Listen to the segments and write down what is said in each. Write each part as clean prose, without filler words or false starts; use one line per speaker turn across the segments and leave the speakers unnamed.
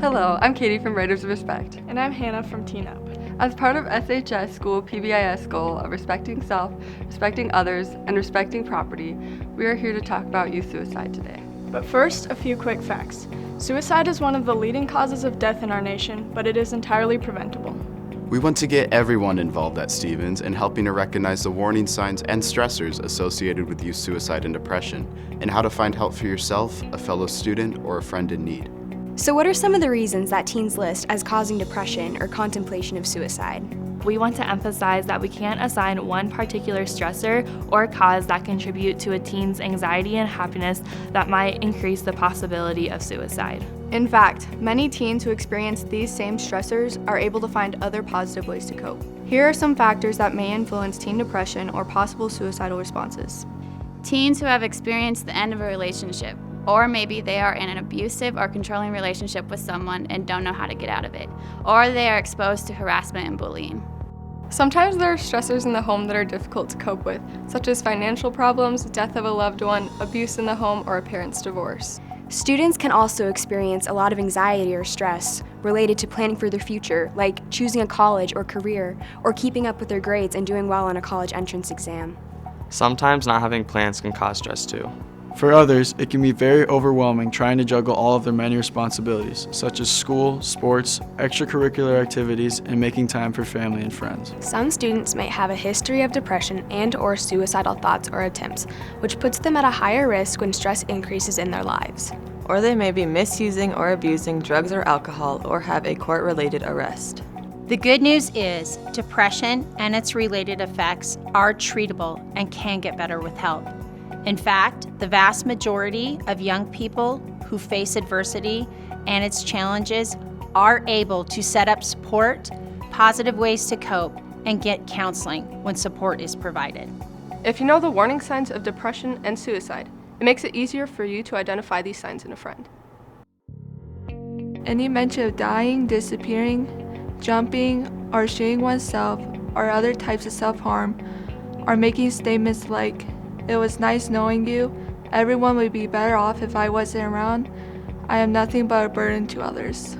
Hello, I'm Katie from Writers of Respect.
And I'm Hannah from Teen Up.
As part of SHS School PBIS goal of respecting self, respecting others, and respecting property, we are here to talk about youth suicide today.
But first, a few quick facts. Suicide is one of the leading causes of death in our nation, but it is entirely preventable.
We want to get everyone involved at Stevens in helping to recognize the warning signs and stressors associated with youth suicide and depression, and how to find help for yourself, a fellow student, or a friend in need.
So what are some of the reasons that teens list as causing depression or contemplation of suicide?
We want to emphasize that we can't assign one particular stressor or cause that contribute to a teen's anxiety and happiness that might increase the possibility of suicide.
In fact, many teens who experience these same stressors are able to find other positive ways to cope. Here are some factors that may influence teen depression or possible suicidal responses.
Teens who have experienced the end of a relationship, or maybe they are in an abusive or controlling relationship with someone and don't know how to get out of it, or they are exposed to harassment and bullying.
Sometimes there are stressors in the home that are difficult to cope with, such as financial problems, death of a loved one, abuse in the home, or a parent's divorce.
Students can also experience a lot of anxiety or stress related to planning for their future, like choosing a college or career, or keeping up with their grades and doing well on a college entrance exam.
Sometimes not having plans can cause stress too.
For others, it can be very overwhelming trying to juggle all of their many responsibilities, such as school, sports, extracurricular activities, and making time for family and friends.
Some students may have a history of depression and/or suicidal thoughts or attempts, which puts them at a higher risk when stress increases in their lives.
Or they may be misusing or abusing drugs or alcohol or have a court-related arrest.
The good news is depression and its related effects are treatable and can get better with help. In fact, the vast majority of young people who face adversity and its challenges are able to set up support, positive ways to cope, and get counseling when support is provided.
If you know the warning signs of depression and suicide, it makes it easier for you to identify these signs in a friend.
Any mention of dying, disappearing, jumping, or shooting oneself, or other types of self-harm, or making statements like, "It was nice knowing you. Everyone would be better off if I wasn't around. I am nothing but a burden to others."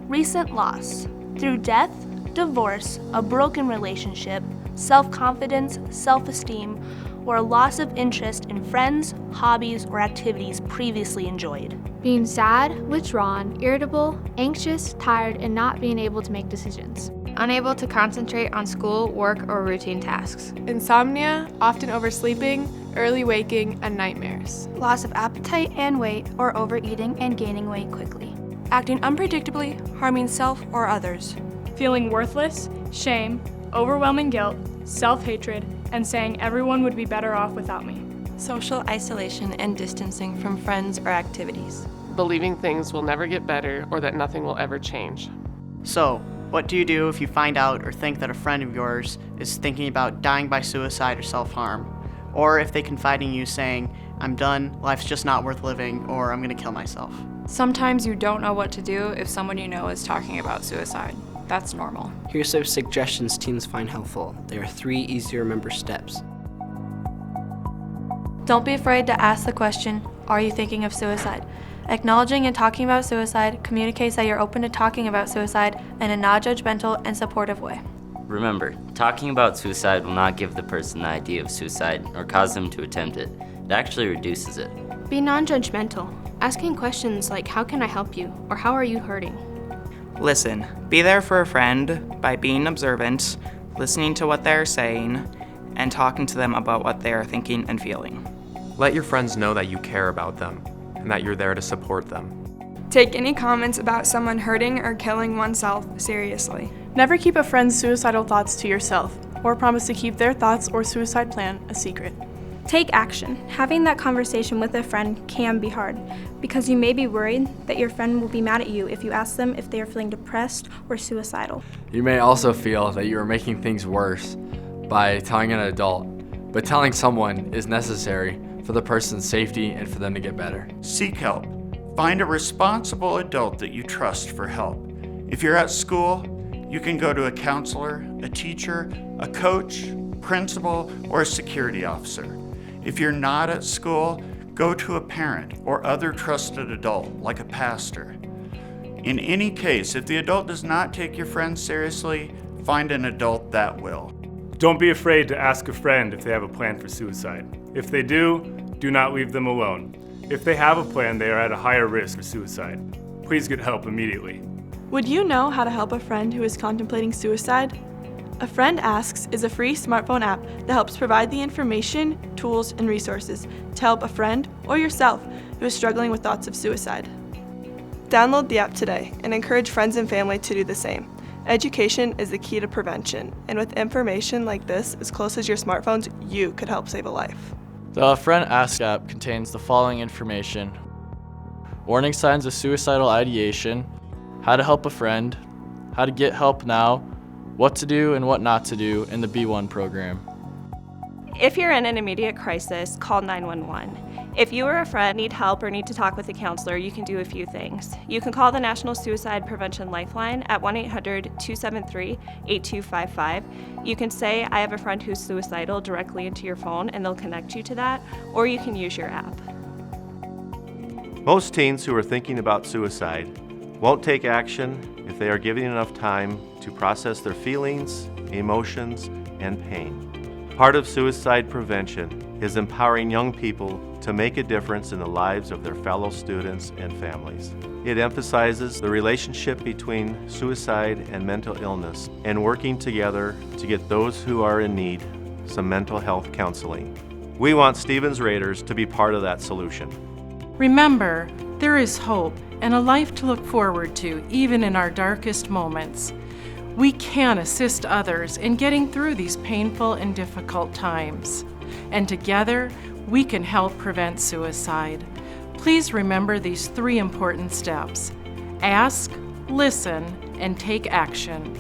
Recent loss through death, divorce, a broken relationship, self-confidence, self-esteem, or a loss of interest in friends, hobbies, or activities previously enjoyed.
Being sad, withdrawn, irritable, anxious, tired, and not being able to make decisions.
Unable to concentrate on school, work, or routine tasks.
Insomnia, often oversleeping, early waking, and nightmares.
Loss of appetite and weight, or overeating and gaining weight quickly.
Acting unpredictably, harming self or others.
Feeling worthless, shame, overwhelming guilt, self-hatred, and saying everyone would be better off without me.
Social isolation and distancing from friends or activities.
Believing things will never get better or that nothing will ever change.
So, what do you do if you find out or think that a friend of yours is thinking about dying by suicide or self-harm? Or if they confide in you saying, "I'm done, life's just not worth living," or "I'm gonna kill myself"?
Sometimes you don't know what to do if someone you know is talking about suicide. That's normal.
Here's some suggestions teens find helpful. There are 3 easy to remember steps.
Don't be afraid to ask the question, "Are you thinking of suicide?" Acknowledging and talking about suicide communicates that you're open to talking about suicide in a non-judgmental and supportive way.
Remember, talking about suicide will not give the person the idea of suicide or cause them to attempt it. It actually reduces it.
Be non-judgmental, asking questions like, "How can I help you?" or "How are you hurting?"
Listen. Be there for a friend by being observant, listening to what they're saying, and talking to them about what they are thinking and feeling.
Let your friends know that you care about them and that you're there to support them.
Take any comments about someone hurting or killing oneself seriously. Never keep a friend's suicidal thoughts to yourself, or promise to keep their thoughts or suicide plan a secret.
Take action. Having that conversation with a friend can be hard, because you may be worried that your friend will be mad at you if you ask them if they are feeling depressed or suicidal.
You may also feel that you are making things worse by telling an adult, but telling someone is necessary for the person's safety and for them to get better.
Seek help. Find a responsible adult that you trust for help. If you're at school, you can go to a counselor, a teacher, a coach, principal, or a security officer. If you're not at school, go to a parent or other trusted adult like a pastor. In any case, if the adult does not take your friend seriously, find an adult that will.
Don't be afraid to ask a friend if they have a plan for suicide. If they do not leave them alone. If they have a plan, they are at a higher risk for suicide. Please get help immediately.
Would you know how to help a friend who is contemplating suicide? A Friend Asks is a free smartphone app that helps provide the information, tools, and resources to help a friend or yourself who is struggling with thoughts of suicide. Download the app today and encourage friends and family to do the same. Education is the key to prevention, and with information like this as close as your smartphones, you could help save a life.
The Friend Ask app contains the following information: warning signs of suicidal ideation, how to help a friend, how to get help now, what to do and what not to do in the B1 program.
If you're in an immediate crisis, call 911. If you or a friend need help or need to talk with a counselor, you can do a few things. You can call the National Suicide Prevention Lifeline at 1-800-273-8255. You can say, I have a friend who's suicidal directly into your phone and they'll connect you to that, or you can use your app.
Most teens who are thinking about suicide won't take action if they are given enough time to process their feelings, emotions, and pain. Part of suicide prevention is empowering young people to make a difference in the lives of their fellow students and families. It emphasizes the relationship between suicide and mental illness and working together to get those who are in need some mental health counseling. We want Stevens Raiders to be part of that solution.
Remember, there is hope and a life to look forward to even in our darkest moments. We can assist others in getting through these painful and difficult times. And together, we can help prevent suicide. Please remember these 3 important steps: ask, listen, and take action.